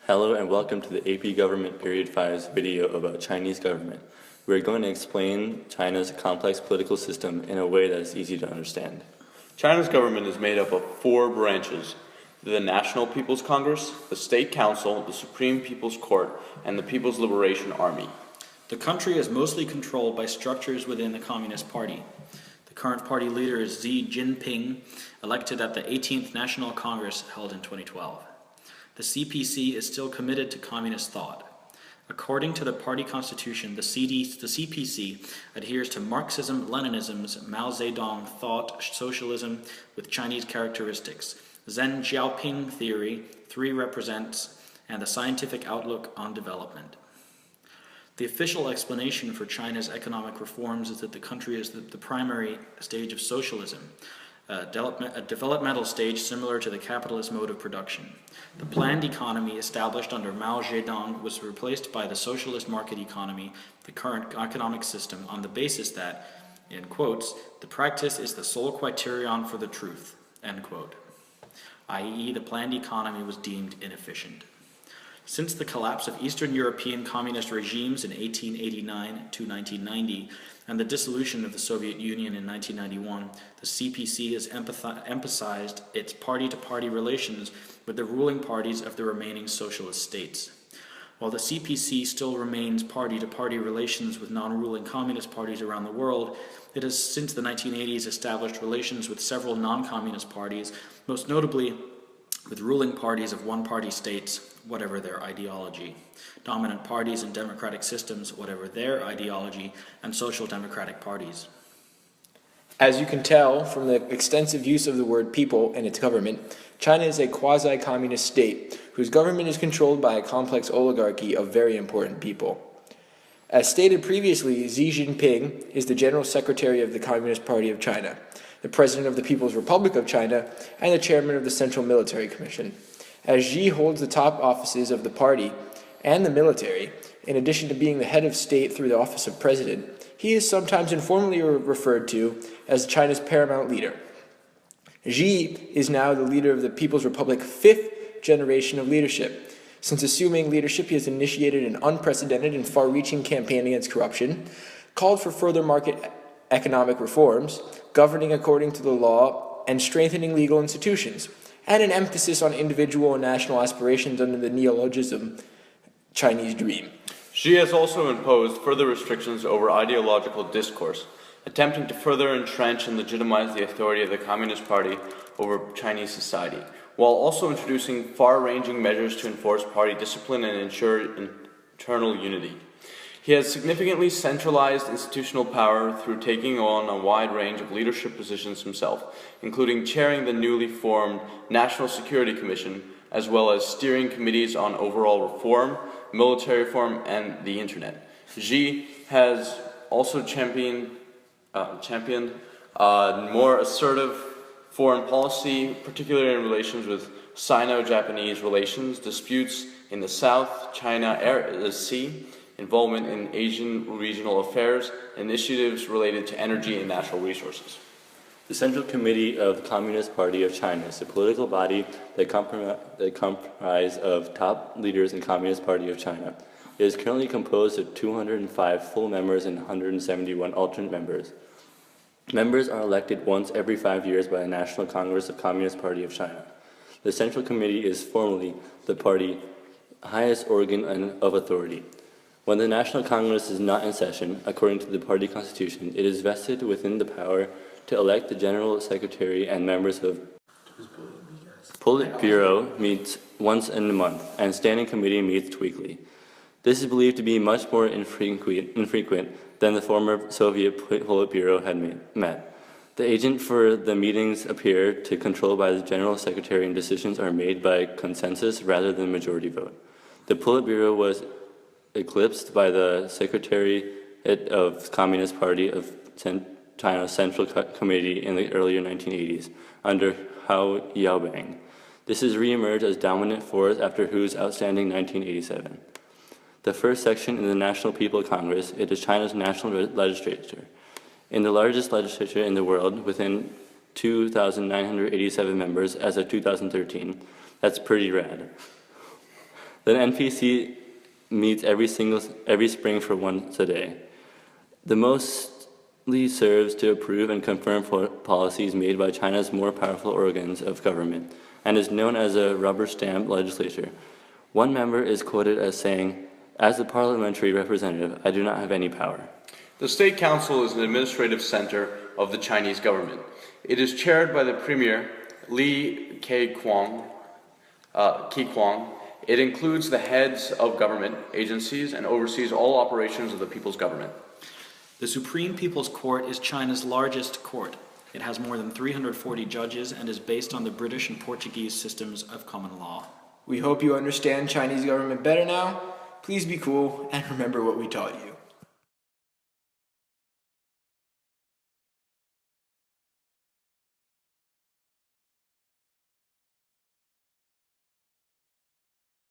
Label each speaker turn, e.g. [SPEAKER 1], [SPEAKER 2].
[SPEAKER 1] Hello and welcome to the AP Government Period 5's video about Chinese government. We're going to explain China's complex political system in a way that is easy to understand.
[SPEAKER 2] China's government is made up of four branches: the National People's Congress, the State Council, the Supreme People's Court, and the People's Liberation Army.
[SPEAKER 3] The country is mostly controlled by structures within the Communist Party. The current party leader is Xi Jinping, elected at the 18th National Congress held in 2012. The CPC is still committed to communist thought. According to the party constitution, the CPC adheres to Marxism-Leninism's Mao Zedong thought socialism with Chinese characteristics, Zen Xiaoping theory, three represents, and the scientific outlook on development. The official explanation for China's economic reforms is that the country is the primary stage of socialism, a developmental stage similar to the capitalist mode of production. The planned economy established under Mao Zedong was replaced by the socialist market economy, the current economic system, on the basis that, in quotes, the practice is the sole criterion for the truth, end quote, i.e. the planned economy was deemed inefficient. Since the collapse of Eastern European communist regimes in 1889 to 1990 and the dissolution of the Soviet Union in 1991, the CPC has emphasized its party-to-party relations with the ruling parties of the remaining socialist states. While the CPC still remains party-to-party relations with non-ruling communist parties around the world, it has since the 1980s established relations with several non-communist parties, most notably with ruling parties of one-party states, whatever their ideology, dominant parties and democratic systems, whatever their ideology, and social democratic parties.
[SPEAKER 4] As you can tell from the extensive use of the word people in its government, China is a quasi-communist state whose government is controlled by a complex oligarchy of very important people. As stated previously, Xi Jinping is the General Secretary of the Communist Party of China, the President of the People's Republic of China, and the Chairman of the Central Military Commission. As Xi holds the top offices of the party and the military, in addition to being the head of state through the office of president, he is sometimes informally referred to as China's paramount leader. Xi is now the leader of the People's Republic's fifth generation of leadership. Since assuming leadership, he has initiated an unprecedented and far-reaching campaign against corruption, called for further market economic reforms, governing according to the law, and strengthening legal institutions, and an emphasis on individual and national aspirations under the neologism Chinese dream.
[SPEAKER 2] Xi has also imposed further restrictions over ideological discourse, attempting to further entrench and legitimize the authority of the Communist Party over Chinese society, while also introducing far-ranging measures to enforce party discipline and ensure internal unity. He has significantly centralized institutional power through taking on a wide range of leadership positions himself, including chairing the newly formed National Security Commission, as well as steering committees on overall reform, military reform, and the Internet. Xi has also championed more assertive foreign policy, particularly in relations with Sino-Japanese relations, disputes in the South China Sea, involvement in Asian regional affairs, initiatives related to energy and natural resources.
[SPEAKER 1] The Central Committee of the Communist Party of China is a political body that comprises of top leaders in the Communist Party of China. It is currently composed of 205 full members and 171 alternate members. Members are elected once every 5 years by the National Congress of Communist Party of China. The Central Committee is formally the party's highest organ of authority. When the National Congress is not in session, according to the party constitution, it is vested within the power to elect the General Secretary and members of Politburo meets once in a month, and Standing Committee meets weekly. This is believed to be much more infrequent than the former Soviet Politburo had met. The agent for the meetings appear to control by the General Secretary, and decisions are made by consensus rather than majority vote. The Politburo was eclipsed by the Secretariat of the Communist Party of China's Central Committee in the earlier 1980s, under Hou Yaobang. This has re-emerged as dominant force after Hu's outstanding 1987. The first section in the National People Congress, it is China's national legislature. In the largest legislature in the world, within 2,987 members as of 2013. That's pretty rad. The NPC meets every spring for once a day. The mostly serves to approve and confirm policies made by China's more powerful organs of government, and is known as a rubber stamp legislature. One member is quoted as saying, "As a parliamentary representative, I do not have any power."
[SPEAKER 2] The State Council is an administrative center of the Chinese government. It is chaired by the Premier, Li Keqiang. It includes the heads of government agencies and oversees all operations of the people's government.
[SPEAKER 3] The Supreme People's Court is China's largest court. It has more than 340 judges and is based on the British and Portuguese systems of common law.
[SPEAKER 4] We hope you understand Chinese government better now. Please be cool and remember what we taught you.